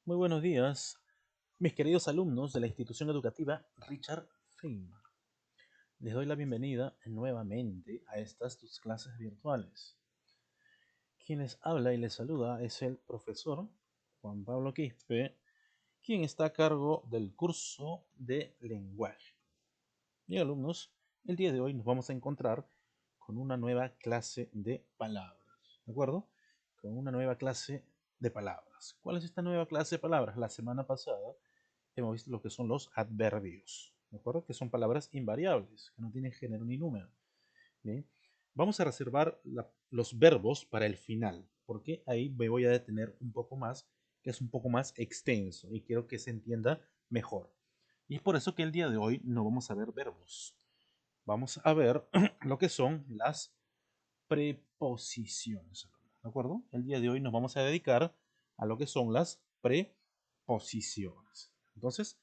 Muy buenos días, mis queridos alumnos de la institución educativa Richard Feynman. Les doy la bienvenida nuevamente a estas tus clases virtuales. Quien les habla y les saluda es el profesor Juan Pablo Quispe, quien está a cargo del curso de lenguaje. Bien, alumnos, el día de hoy nos vamos a encontrar con una nueva clase de palabras, ¿de acuerdo? Con una nueva clase de palabras. ¿Cuál es esta nueva clase de palabras? La semana pasada hemos visto lo que son los adverbios, ¿de acuerdo? Que son palabras invariables, que no tienen género ni número. Bien, vamos a reservar los verbos para el final, porque ahí me voy a detener un poco más, que es un poco más extenso y quiero que se entienda mejor. Y es por eso que el día de hoy no vamos a ver verbos. Vamos a ver lo que son las preposiciones, ¿de acuerdo? El día de hoy nos vamos a dedicar a lo que son las preposiciones. Entonces,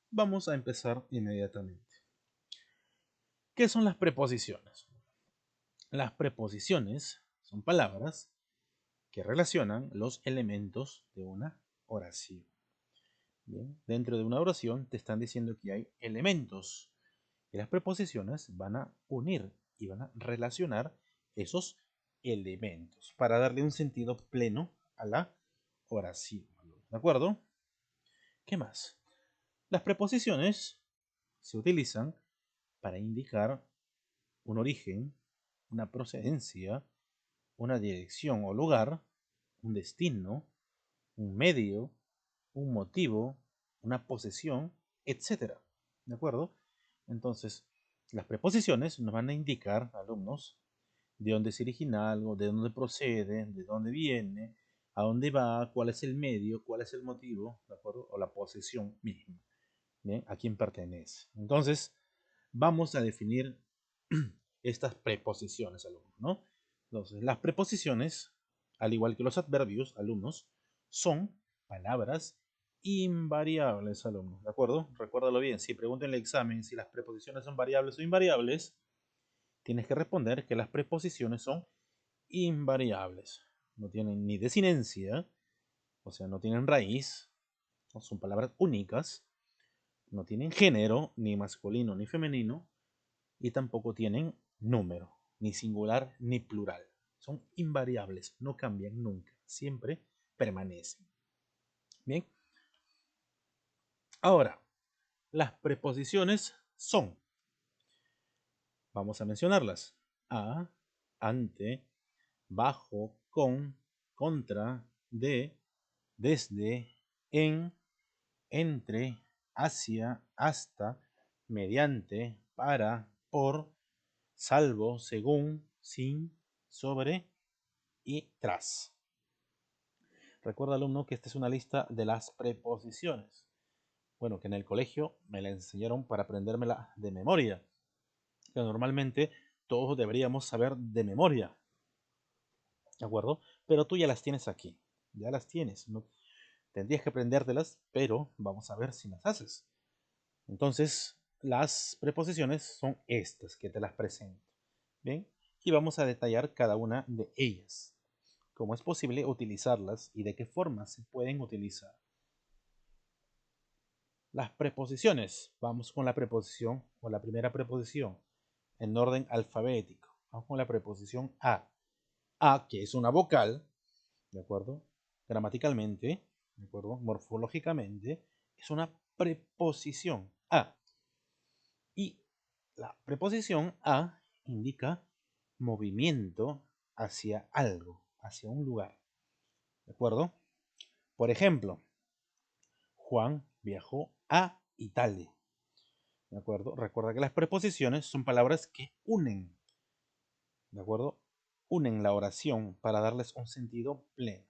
vamos a empezar inmediatamente. ¿Qué son las preposiciones? Las preposiciones son palabras que relacionan los elementos de una oración. Bien, dentro de una oración te están diciendo que hay elementos y las preposiciones van a unir y van a relacionar esos elementos para darle un sentido pleno a la oración. ¿De acuerdo? ¿Qué más? Las preposiciones se utilizan para indicar un origen, una procedencia, una dirección o lugar, un destino, un medio, un motivo, una posesión, etcétera. ¿De acuerdo? Entonces, las preposiciones nos van a indicar, alumnos, de dónde se origina algo, de dónde procede, de dónde viene, a dónde va, cuál es el medio, cuál es el motivo, ¿de acuerdo? O la posesión misma. Bien, a quién pertenece. Entonces, vamos a definir estas preposiciones, alumnos, ¿no? Entonces, las preposiciones, al igual que los adverbios, alumnos, son palabras invariables, alumnos, ¿de acuerdo? Recuérdalo bien, si preguntan en el examen si las preposiciones son variables o invariables, tienes que responder que las preposiciones son invariables. No tienen ni desinencia, o sea, no tienen raíz, ¿no? Son palabras únicas, no tienen género, ni masculino ni femenino, y tampoco tienen número, ni singular ni plural. Son invariables, no cambian nunca, siempre permanecen. Bien, ahora, las preposiciones son, vamos a mencionarlas, a, ante, bajo, con, contra, de, desde, en, entre, hacia, hasta, mediante, para, por, salvo, según, sin, sobre y tras. Recuerda, alumno, que esta es una lista de las preposiciones. Bueno, que en el colegio me la enseñaron para aprendérmela de memoria. Que normalmente todos deberíamos saber de memoria. ¿De acuerdo? Pero tú ya las tienes aquí. Ya las tienes. No, tendrías que aprendértelas, pero vamos a ver si las haces. Entonces, las preposiciones son estas que te las presento. Bien, y vamos a detallar cada una de ellas. Cómo es posible utilizarlas y de qué forma se pueden utilizar. Las preposiciones. Vamos con la preposición o la primera preposición en orden alfabético. Vamos con la preposición a. A, que es una vocal, ¿de acuerdo? Gramaticalmente, ¿de acuerdo? Morfológicamente, es una preposición a. Y la preposición a indica movimiento hacia algo, hacia un lugar, ¿de acuerdo? Por ejemplo, Juan viajó a Italia, ¿de acuerdo? Recuerda que las preposiciones son palabras que unen, ¿de acuerdo? Unen la oración para darles un sentido pleno,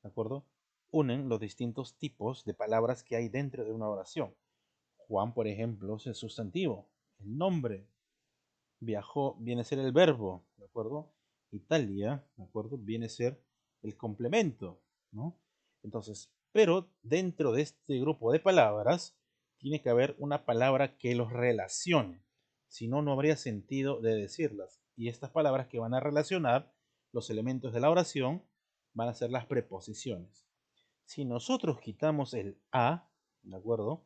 ¿de acuerdo? Unen los distintos tipos de palabras que hay dentro de una oración. Juan, por ejemplo, es el sustantivo, el nombre. Viajó viene a ser el verbo, ¿de acuerdo? Italia, ¿de acuerdo? Viene a ser el complemento, ¿no? Entonces, pero dentro de este grupo de palabras tiene que haber una palabra que los relacione. Si no, no habría sentido de decirlas. Y estas palabras que van a relacionar los elementos de la oración van a ser las preposiciones. Si nosotros quitamos el A, ¿de acuerdo?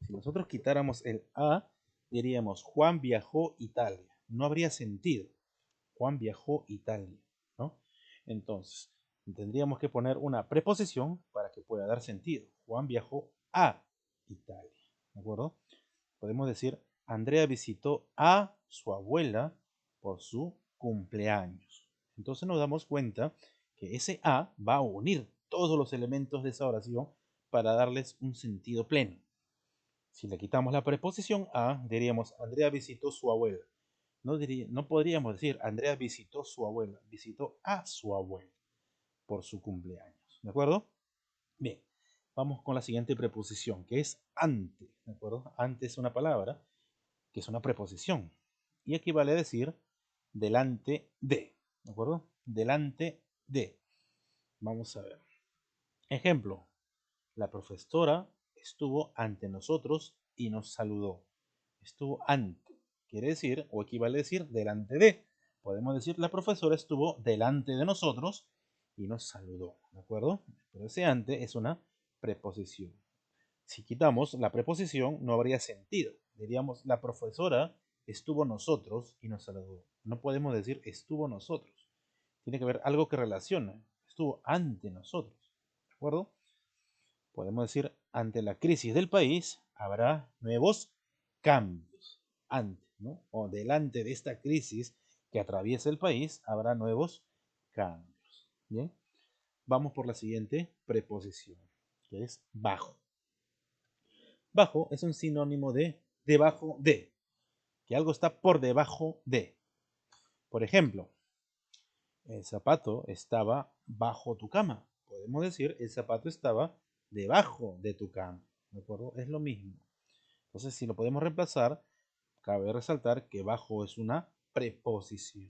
Si nosotros quitáramos el A, diríamos Juan viajó a Italia. No habría sentido. Juan viajó a Italia, ¿no? Entonces, tendríamos que poner una preposición para que pueda dar sentido. Juan viajó a Italia, ¿de acuerdo? Podemos decir, Andrea visitó a su abuela por su cumpleaños. Entonces nos damos cuenta que ese a va a unir todos los elementos de esa oración para darles un sentido pleno. Si le quitamos la preposición a, diríamos, Andrea visitó su abuela. No podríamos decir, Andrea visitó su abuela, visitó a su abuela por su cumpleaños. ¿De acuerdo? Bien, vamos con la siguiente preposición, que es ante. ¿De acuerdo? Ante es una palabra que es una preposición y equivale a decir delante de. ¿De acuerdo? Delante de. Vamos a ver. Ejemplo, la profesora estuvo ante nosotros y nos saludó. Estuvo ante. Quiere decir, o equivale a decir, delante de. Podemos decir, la profesora estuvo delante de nosotros y nos saludó. ¿De acuerdo? Pero ese ante es una preposición. Si quitamos la preposición, no habría sentido. Diríamos, la profesora estuvo nosotros y nos saludó. No podemos decir estuvo nosotros. Tiene que haber algo que relacione. Estuvo ante nosotros. ¿De acuerdo? Podemos decir, ante la crisis del país habrá nuevos cambios. Ante, ¿no? O delante de esta crisis que atraviesa el país habrá nuevos cambios. Bien, vamos por la siguiente preposición, que es bajo. Bajo es un sinónimo de debajo de, que algo está por debajo de. Por ejemplo, el zapato estaba bajo tu cama. Podemos decir, el zapato estaba debajo de tu cama. ¿De acuerdo? Es lo mismo. Entonces, si lo podemos reemplazar, cabe resaltar que bajo es una preposición.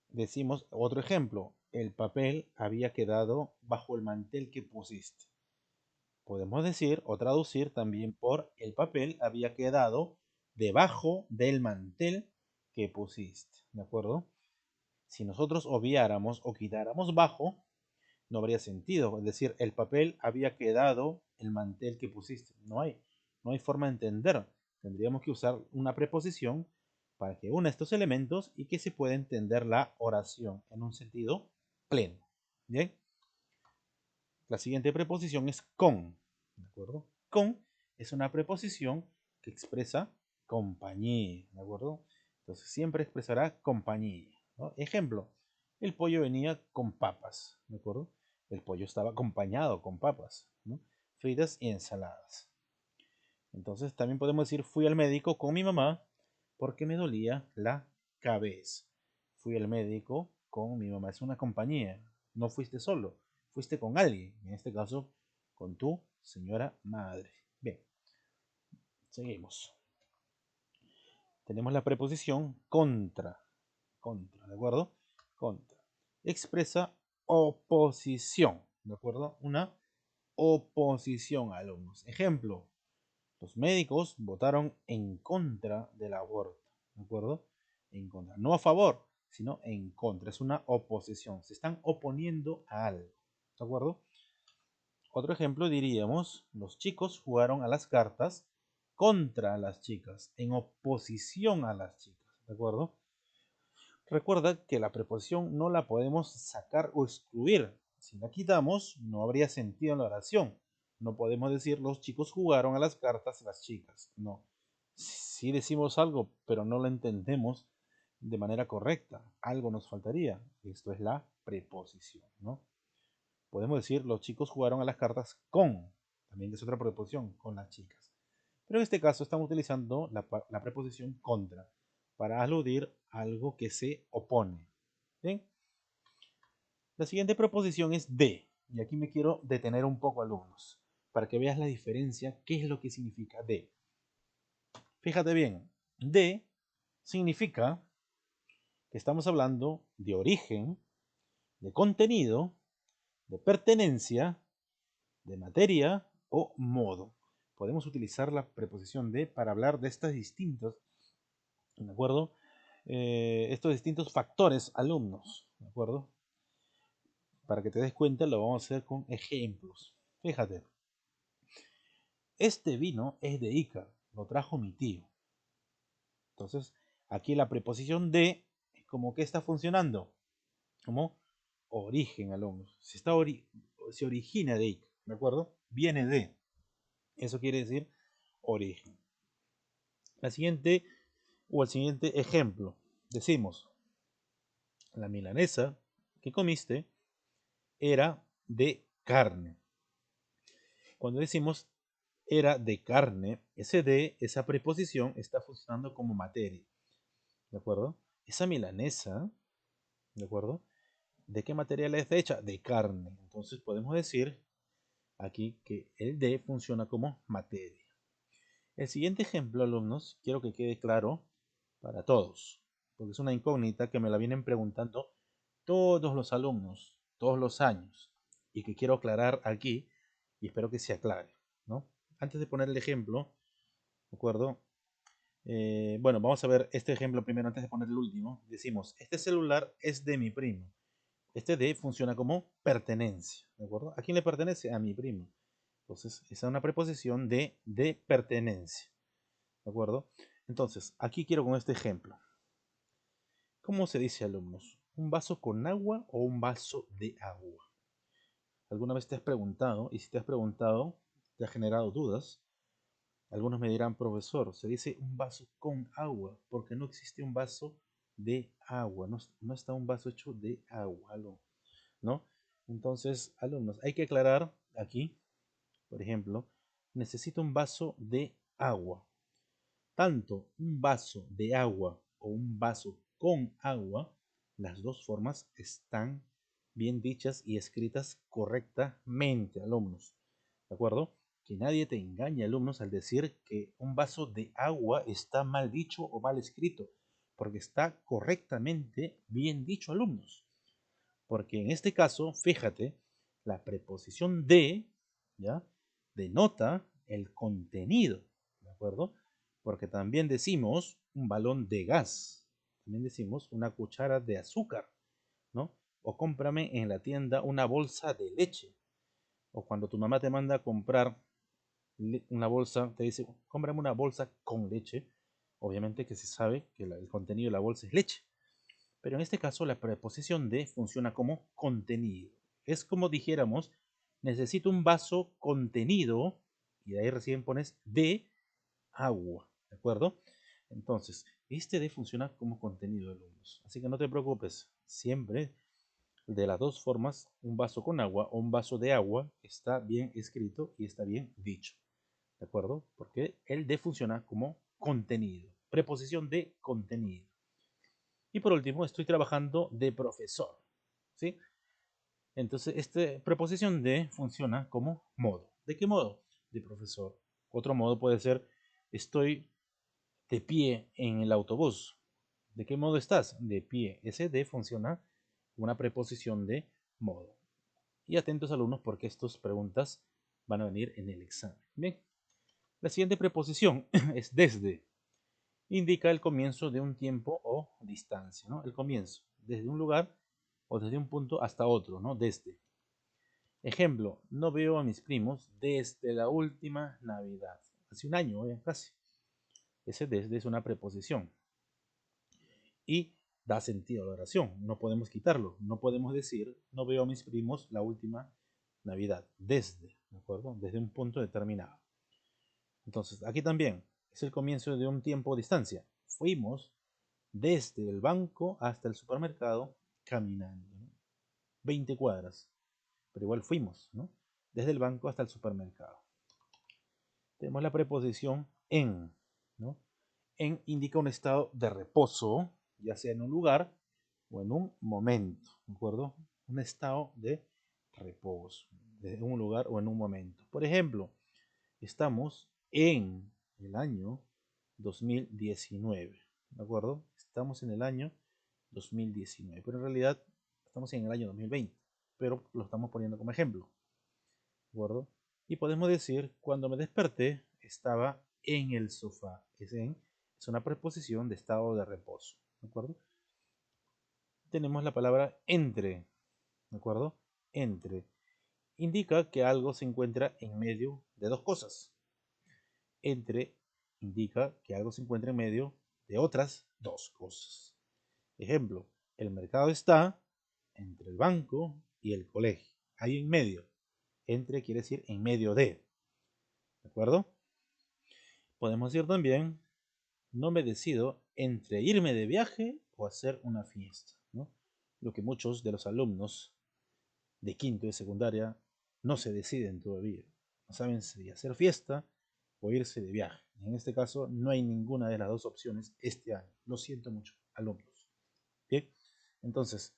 Decimos otro ejemplo, el papel había quedado bajo el mantel que pusiste. Podemos decir o traducir también por el papel había quedado debajo del mantel que pusiste. ¿De acuerdo? Si nosotros obviáramos o quitáramos bajo, no habría sentido. Es decir, el papel había quedado el mantel que pusiste. No hay forma de entender. Tendríamos que usar una preposición para que una estos elementos y que se pueda entender la oración en un sentido pleno. ¿Bien? La siguiente preposición es con. ¿De acuerdo? Con es una preposición que expresa compañía. ¿De acuerdo? Entonces siempre expresará compañía. ¿No? Ejemplo, el pollo venía con papas. ¿De acuerdo? El pollo estaba acompañado con papas, ¿no? Fritas y ensaladas. Entonces también podemos decir fui al médico con mi mamá porque me dolía la cabeza. Fui al médico con mi mamá. Es una compañía. No fuiste solo, fuiste con alguien. En este caso, con tu señora madre. Bien, seguimos. Tenemos la preposición contra. Contra, ¿de acuerdo? Contra. Expresa oposición, ¿de acuerdo? Una oposición, alumnos. Ejemplo, los médicos votaron en contra del aborto, ¿de acuerdo? En contra. No a favor, sino en contra. Es una oposición. Se están oponiendo a algo, ¿de acuerdo? Otro ejemplo diríamos, los chicos jugaron a las cartas contra las chicas, en oposición a las chicas, ¿de acuerdo? Recuerda que la preposición no la podemos sacar o excluir. Si la quitamos, no habría sentido en la oración. No podemos decir los chicos jugaron a las cartas las chicas. No. Si decimos algo, pero no lo entendemos de manera correcta, algo nos faltaría. Esto es la preposición, ¿no? Podemos decir los chicos jugaron a las cartas con, también es otra preposición, con las chicas. Pero en este caso estamos utilizando la preposición contra para aludir a algo que se opone. ¿Bien? La siguiente preposición es de. Y aquí me quiero detener un poco, alumnos, para que veas la diferencia, qué es lo que significa de. Fíjate bien, de significa que estamos hablando de origen, de contenido, de pertenencia, de materia o modo. Podemos utilizar la preposición de para hablar de estos distintos, ¿de acuerdo? Estos distintos factores, alumnos, ¿de acuerdo? Para que te des cuenta, lo vamos a hacer con ejemplos. Fíjate, este vino es de Ica, lo trajo mi tío. Entonces, aquí la preposición de, como que está funcionando, como origen, alumnos. Se origina de Ica, ¿de acuerdo? Viene de. Eso quiere decir origen. La siguiente, o el siguiente ejemplo. Decimos, la milanesa que comiste era de carne. Cuando decimos era de carne, ese de, esa preposición está funcionando como materia, ¿de acuerdo? Esa milanesa, ¿de acuerdo? ¿De qué material está hecha? De carne. Entonces podemos decir aquí que el de funciona como materia. El siguiente ejemplo, alumnos, quiero que quede claro para todos, porque es una incógnita que me la vienen preguntando todos los alumnos, todos los años, y que quiero aclarar aquí y espero que se aclare, ¿no? Antes de poner el ejemplo, ¿de acuerdo? Bueno, vamos a ver este ejemplo primero antes de poner el último. Decimos, este celular es de mi primo. Este de funciona como pertenencia, ¿de acuerdo? ¿A quién le pertenece? A mi primo. Entonces, esa es una preposición de pertenencia, ¿de acuerdo? Entonces, aquí quiero con este ejemplo. ¿Cómo se dice, alumnos? ¿Un vaso con agua o un vaso de agua? ¿Alguna vez te has preguntado? Y si te has preguntado, te ha generado dudas. Algunos me dirán, profesor, se dice un vaso con agua, porque no existe un vaso de agua. No está un vaso hecho de agua, ¿no? Entonces, alumnos, hay que aclarar aquí, por ejemplo, necesito un vaso de agua. Tanto un vaso de agua o un vaso con agua, las dos formas están bien dichas y escritas correctamente, alumnos. ¿De acuerdo? Que nadie te engañe, alumnos, al decir que un vaso de agua está mal dicho o mal escrito, porque está correctamente bien dicho, alumnos. Porque en este caso, fíjate, la preposición de, ¿ya? Denota el contenido, ¿de acuerdo? Porque también decimos un balón de gas, también decimos una cuchara de azúcar, ¿no? O cómprame en la tienda una bolsa de leche. O cuando tu mamá te manda a comprar una bolsa, te dice, cómprame una bolsa con leche. Obviamente que se sabe que el contenido de la bolsa es leche. Pero en este caso la preposición de funciona como contenido. Es como dijéramos, necesito un vaso contenido, y de ahí recién pones de agua, ¿de acuerdo? Entonces, este de funciona como contenido, alumnos. Así que no te preocupes, siempre de las dos formas, un vaso con agua o un vaso de agua, está bien escrito y está bien dicho, ¿de acuerdo? Porque el de funciona como contenido, preposición de contenido. Y por último, estoy trabajando de profesor, ¿sí? Entonces, esta preposición de funciona como modo. ¿De qué modo? De profesor. Otro modo puede ser, estoy de pie en el autobús. ¿De qué modo estás? De pie. Ese de funciona como una preposición de modo. Y atentos alumnos porque estas preguntas van a venir en el examen. Bien. La siguiente preposición es desde. Indica el comienzo de un tiempo o distancia, ¿no? El comienzo, desde un lugar o desde un punto hasta otro, ¿no? Desde. Ejemplo, no veo a mis primos desde la última Navidad. Hace un año, casi. Ese desde es una preposición. Y da sentido a la oración. No podemos quitarlo. No podemos decir, no veo a mis primos la última Navidad. Desde, ¿de acuerdo? Desde un punto determinado. Entonces, aquí también es el comienzo de un tiempo o distancia. Fuimos desde el banco hasta el supermercado caminando, ¿no? 20 cuadras, pero igual fuimos, ¿no? Desde el banco hasta el supermercado. Tenemos la preposición en, ¿no? En indica un estado de reposo, ya sea en un lugar o en un momento, ¿de acuerdo? Un estado de reposo, de un lugar o en un momento. Por ejemplo, estamos en el año 2019, ¿de acuerdo? Estamos en el año 2019, pero en realidad estamos en el año 2020, pero lo estamos poniendo como ejemplo, ¿de acuerdo? Y podemos decir, cuando me desperté, estaba en el sofá. Es una preposición de estado de reposo, ¿de acuerdo? Tenemos la palabra entre, ¿de acuerdo? Entre indica que algo se encuentra en medio de dos cosas. Entre indica que algo se encuentra en medio de otras dos cosas. Ejemplo, el mercado está entre el banco y el colegio. Ahí en medio. Entre quiere decir en medio de. ¿De acuerdo? Podemos decir también, no me decido entre irme de viaje o hacer una fiesta, ¿no? Lo que muchos de los alumnos de quinto y secundaria no se deciden todavía. No saben si hacer fiesta o irse de viaje. En este caso no hay ninguna de las dos opciones este año. Lo siento mucho, alumnos. Bien, entonces,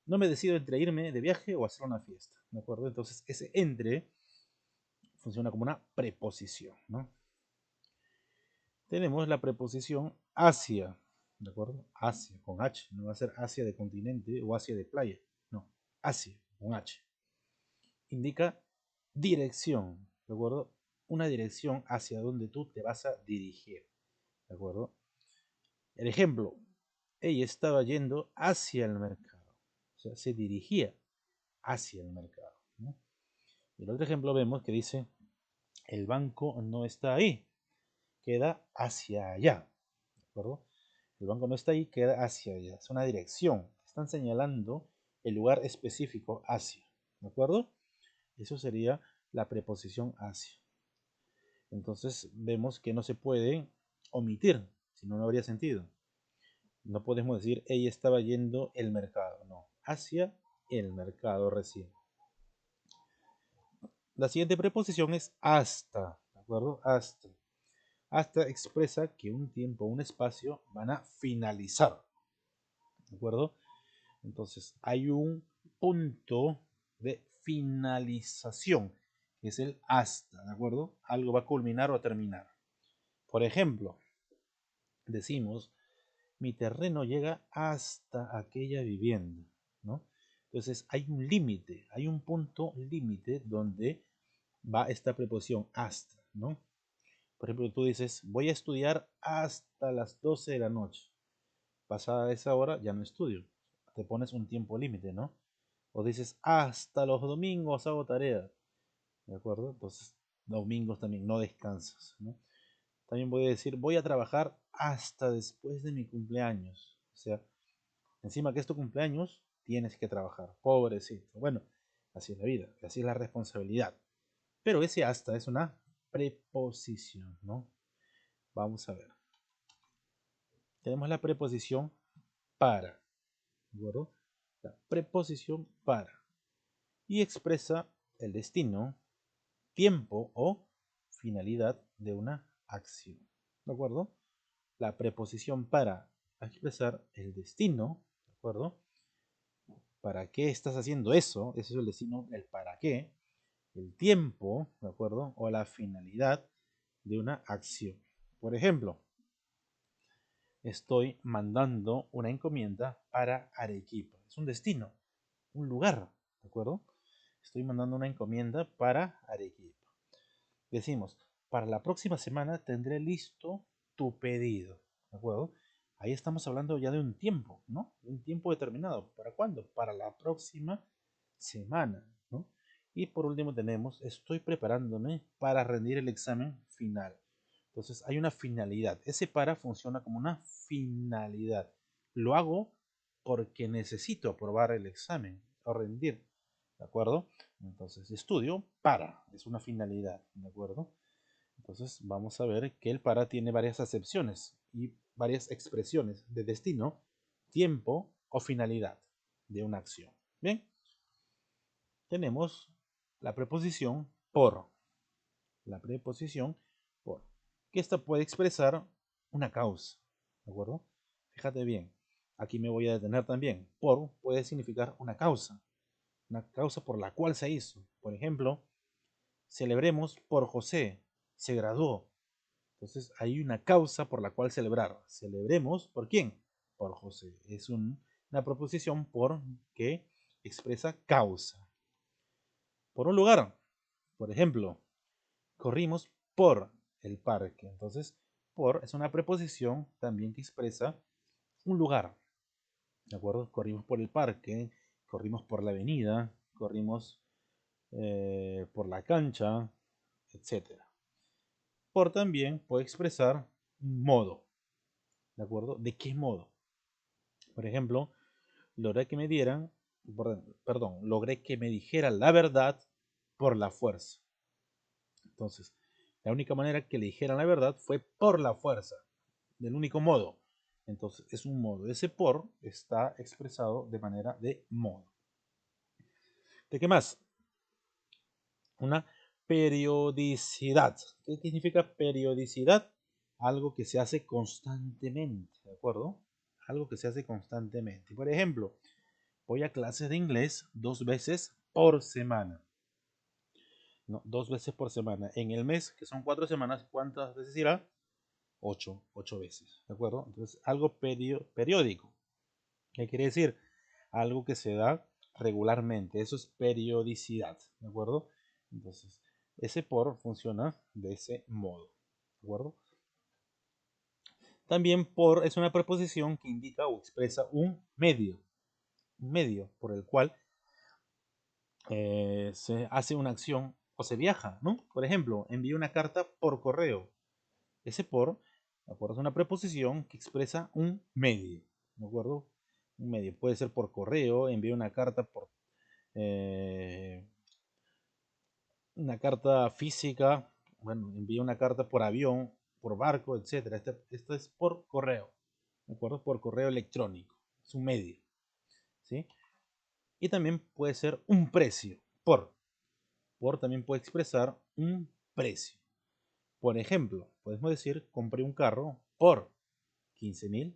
no me decido entre irme de viaje o hacer una fiesta. ¿De acuerdo? Entonces, ese entre funciona como una preposición, ¿no? Tenemos la preposición hacia, ¿de acuerdo? Hacia, con H, no va a ser hacia de continente o hacia de playa, no, hacia, con H. Indica dirección, ¿de acuerdo? Una dirección hacia donde tú te vas a dirigir, ¿de acuerdo? El ejemplo, ella estaba yendo hacia el mercado, o sea, se dirigía hacia el mercado, ¿no? Y el otro ejemplo vemos que dice, el banco no está ahí, queda hacia allá, ¿de acuerdo? El banco no está ahí, queda hacia allá. Es una dirección. Están señalando el lugar específico hacia. ¿De acuerdo? Eso sería la preposición hacia. Entonces vemos que no se puede omitir, si no, no habría sentido. No podemos decir ella estaba yendo el mercado. No, hacia el mercado recién. La siguiente preposición es hasta. ¿De acuerdo? Hasta. Hasta expresa que un tiempo o un espacio van a finalizar. ¿De acuerdo? Entonces, hay un punto de finalización, que es el hasta, ¿de acuerdo? Algo va a culminar o a terminar. Por ejemplo, decimos, mi terreno llega hasta aquella vivienda, ¿no? Entonces, hay un límite, hay un punto límite donde va esta preposición hasta, ¿no? Por ejemplo, tú dices, voy a estudiar hasta las 12 de la noche. Pasada esa hora, ya no estudio. Te pones un tiempo límite, ¿no? O dices, hasta los domingos hago tarea. ¿De acuerdo? Entonces, domingos también no descansas, ¿no? También voy a decir, voy a trabajar hasta después de mi cumpleaños. O sea, encima que es tu cumpleaños, tienes que trabajar. Pobrecito. Bueno, así es la vida, así es la responsabilidad. Pero ese hasta es una preposición, ¿no? Vamos a ver. Tenemos la preposición para. ¿De acuerdo? La preposición para. Y expresa el destino, tiempo o finalidad de una acción. ¿De acuerdo? La preposición para expresar el destino, ¿de acuerdo? ¿Para qué estás haciendo eso? Ese es el destino, el para qué, el tiempo, ¿de acuerdo? O la finalidad de una acción. Por ejemplo, estoy mandando una encomienda para Arequipa. Es un destino, un lugar, ¿de acuerdo? Estoy mandando una encomienda para Arequipa. Decimos, para la próxima semana tendré listo tu pedido, ¿de acuerdo? Ahí estamos hablando ya de un tiempo, ¿no? Un tiempo determinado. ¿Para cuándo? Para la próxima semana, ¿no? Y por último tenemos, estoy preparándome para rendir el examen final. Entonces hay una finalidad. Ese para funciona como una finalidad. Lo hago porque necesito aprobar el examen o rendir, ¿de acuerdo? Entonces, estudio para, es una finalidad, ¿de acuerdo? Entonces, vamos a ver que el para tiene varias acepciones y varias expresiones de destino, tiempo o finalidad de una acción. Bien, tenemos la preposición por. La preposición por, que esta puede expresar una causa, ¿de acuerdo? Fíjate bien, aquí me voy a detener también. Por puede significar una causa por la cual se hizo. Por ejemplo, celebremos por José, se graduó. Entonces hay una causa por la cual celebrar. Celebremos por quién? Por José. Es una proposición por que expresa causa. Por un lugar. Por ejemplo, corrimos por el parque. Entonces, por es una preposición también que expresa un lugar. ¿De acuerdo? Corrimos por el parque, corrimos por la avenida, corrimos por la cancha, etc. Por también puede expresar un modo, ¿de acuerdo? ¿De qué modo? Por ejemplo, logré que me dieran, logré que me dijeran la verdad por la fuerza. Entonces, la única manera que le dijeran la verdad fue por la fuerza, del único modo. Entonces, es un modo. Ese por está expresado de manera de modo. ¿De qué más? Una periodicidad. ¿Qué significa periodicidad? Algo que se hace constantemente, ¿de acuerdo? Algo que se hace constantemente. Por ejemplo, voy a clases de inglés 2 veces por semana. No, 2 veces por semana. En el mes, que son 4 semanas, ¿cuántas veces irá? 8 veces, ¿de acuerdo? Entonces, algo periódico. ¿Qué quiere decir? Algo que se da regularmente. Eso es periodicidad, ¿de acuerdo? Entonces, ese por funciona de ese modo, ¿de acuerdo? También por es una preposición que indica o expresa un medio por el cual se hace una acción o se viaja, ¿no? Por ejemplo, envío una carta por correo. Ese por, ¿de acuerdo? Es una preposición que expresa un medio, ¿de acuerdo? Un medio. Puede ser por correo, envío eh, una carta física, bueno, envío una carta por avión, por barco, etcétera. Esto es por correo, ¿de acuerdo? Por correo electrónico. Es un medio, ¿sí? Y también puede ser un precio, por también puede expresar un precio. Por ejemplo, podemos decir, compré un carro por $15,000,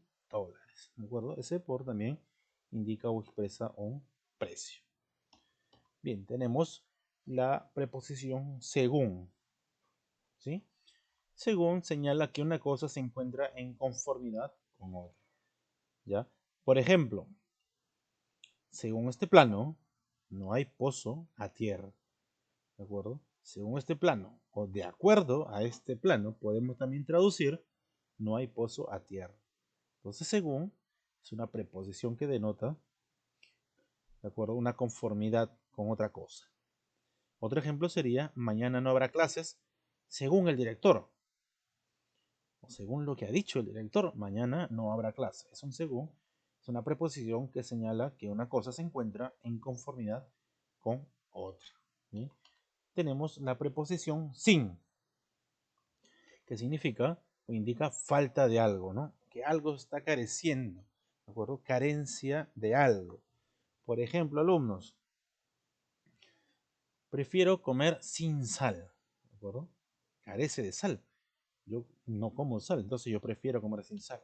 ¿de acuerdo? Ese por también indica o expresa un precio. Bien, tenemos la preposición según, ¿sí? Según señala que una cosa se encuentra en conformidad con otra, ¿ya? Por ejemplo, según este plano, no hay pozo a tierra, ¿de acuerdo? Según este plano, o de acuerdo a este plano, podemos también traducir, no hay pozo a tierra. Entonces, según es una preposición que denota, ¿de acuerdo? Una conformidad con otra cosa. Otro ejemplo sería, mañana no habrá clases, según el director. O según lo que ha dicho el director, mañana no habrá clase. Es un según, es una preposición que señala que una cosa se encuentra en conformidad con otra. ¿Sí? Tenemos la preposición sin, que significa o indica falta de algo, ¿no? Que algo está careciendo, ¿de acuerdo? Carencia de algo. Por ejemplo, alumnos, prefiero comer sin sal, ¿de acuerdo? Carece de sal. Yo no como sal, entonces yo prefiero comer sin sal.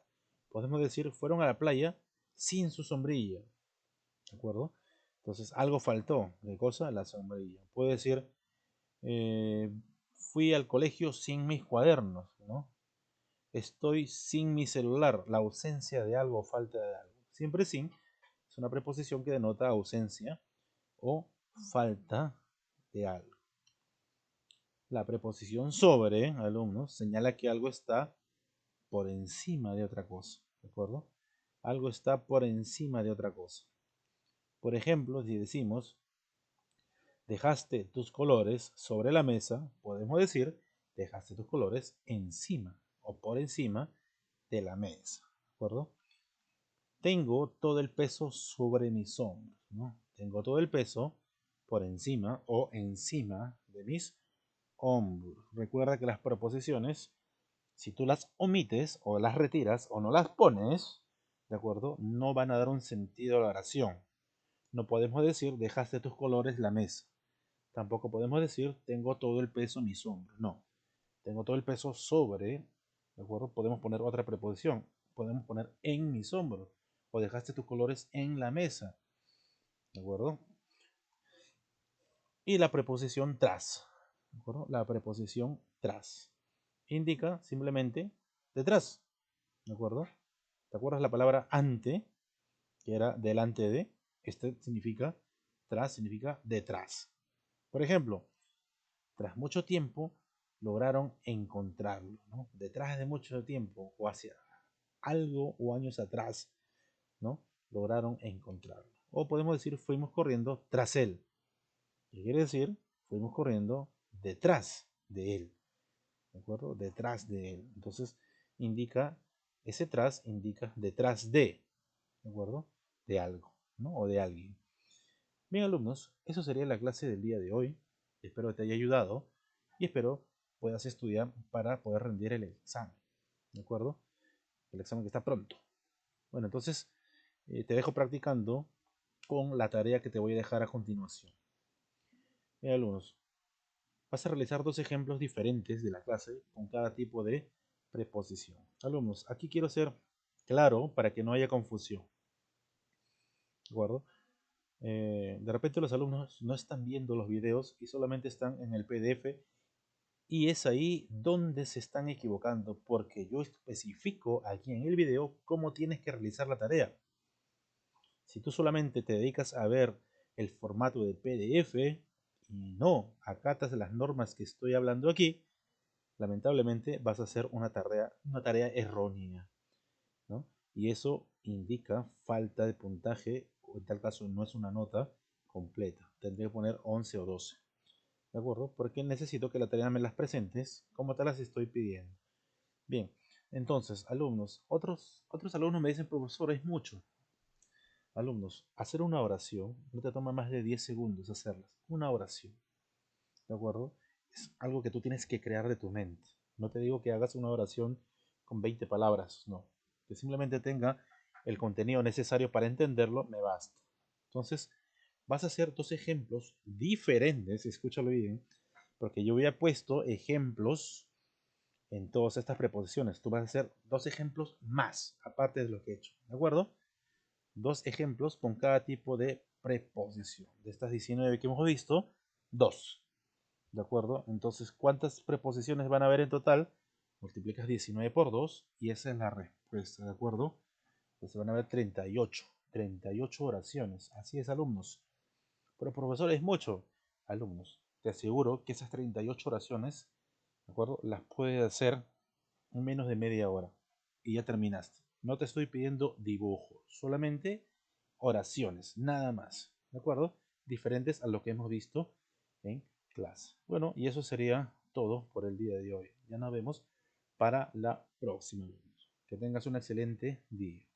Podemos decir, fueron a la playa sin su sombrilla, ¿de acuerdo? Entonces algo faltó. ¿Qué cosa? La sombrilla. Puedo decir, eh, fui al colegio sin mis cuadernos, ¿no? Estoy sin mi celular, la ausencia de algo o falta de algo. Siempre sin es una preposición que denota ausencia o falta de algo. La preposición sobre, alumnos, señala que algo está por encima de otra cosa, ¿de acuerdo? Algo está por encima de otra cosa. Por ejemplo, si decimos, dejaste tus colores sobre la mesa, podemos decir, dejaste tus colores encima o por encima de la mesa, ¿de acuerdo? Tengo todo el peso sobre mis hombros, ¿no? Tengo todo el peso por encima o encima de mis hombros. Recuerda que las preposiciones, si tú las omites o las retiras o no las pones, ¿de acuerdo? No van a dar un sentido a la oración. No podemos decir, dejaste tus colores la mesa. Tampoco podemos decir, tengo todo el peso en mis hombros. No, tengo todo el peso sobre, ¿de acuerdo? Podemos poner otra preposición. Podemos poner en mis hombros. O dejaste tus colores en la mesa, ¿de acuerdo? Y la preposición tras, ¿de acuerdo? La preposición tras indica simplemente detrás, ¿de acuerdo? ¿Te acuerdas la palabra ante, que era delante de? Este significa, tras significa detrás. Por ejemplo, tras mucho tiempo lograron encontrarlo, ¿no? Detrás de mucho tiempo o hacia algo o años atrás, ¿no? Lograron encontrarlo. O podemos decir, fuimos corriendo tras él, ¿Qué quiere decir? Fuimos corriendo detrás de él, ¿de acuerdo? Detrás de él. Entonces, indica, ese tras indica detrás ¿de acuerdo? De algo, ¿no? O de alguien. Bien, alumnos, eso sería la clase del día de hoy. Espero que te haya ayudado y espero puedas estudiar para poder rendir el examen, ¿de acuerdo? El examen que está pronto. Bueno, entonces te dejo practicando con la tarea que te voy a dejar a continuación. Bien, alumnos, vas a realizar dos ejemplos diferentes de la clase con cada tipo de preposición. Alumnos, aquí quiero ser claro para que no haya confusión, ¿de acuerdo? De repente los alumnos no están viendo los videos y solamente están en el PDF y es ahí donde se están equivocando porque yo especifico aquí en el video cómo tienes que realizar la tarea. Si tú solamente te dedicas a ver el formato de PDF y no acatas las normas que estoy hablando aquí, lamentablemente vas a hacer una tarea errónea, ¿no? Y eso indica falta de puntaje, o en tal caso no es una nota completa. Tendré que poner 11 o 12, ¿de acuerdo? Porque necesito que la tarea me las presentes como te las estoy pidiendo. Bien, entonces, alumnos, otros alumnos me dicen, profesor, es mucho. Alumnos, hacer una oración no te toma más de 10 segundos hacerlas. Una oración, ¿de acuerdo? Es algo que tú tienes que crear de tu mente. No te digo que hagas una oración con 20 palabras, no. Que simplemente tenga el contenido necesario para entenderlo, me basta. Entonces, vas a hacer dos ejemplos diferentes, escúchalo bien, porque yo había puesto ejemplos en todas estas preposiciones. Tú vas a hacer dos ejemplos más, aparte de lo que he hecho, ¿de acuerdo? Dos ejemplos con cada tipo de preposición. De estas 19 que hemos visto, dos. ¿De acuerdo? Entonces, ¿cuántas preposiciones van a haber en total? Multiplicas 19 por 2 y esa es la respuesta, ¿de acuerdo? Entonces van a haber 38 oraciones. Así es, alumnos. Pero profesor, es mucho. Alumnos, te aseguro que esas 38 oraciones, ¿de acuerdo? Las puedes hacer en menos de media hora y ya terminaste. No te estoy pidiendo dibujo, solamente oraciones, nada más, ¿de acuerdo? Diferentes a lo que hemos visto en clase. Bueno, y eso sería todo por el día de hoy. Ya nos vemos para la próxima. Que tengas un excelente día.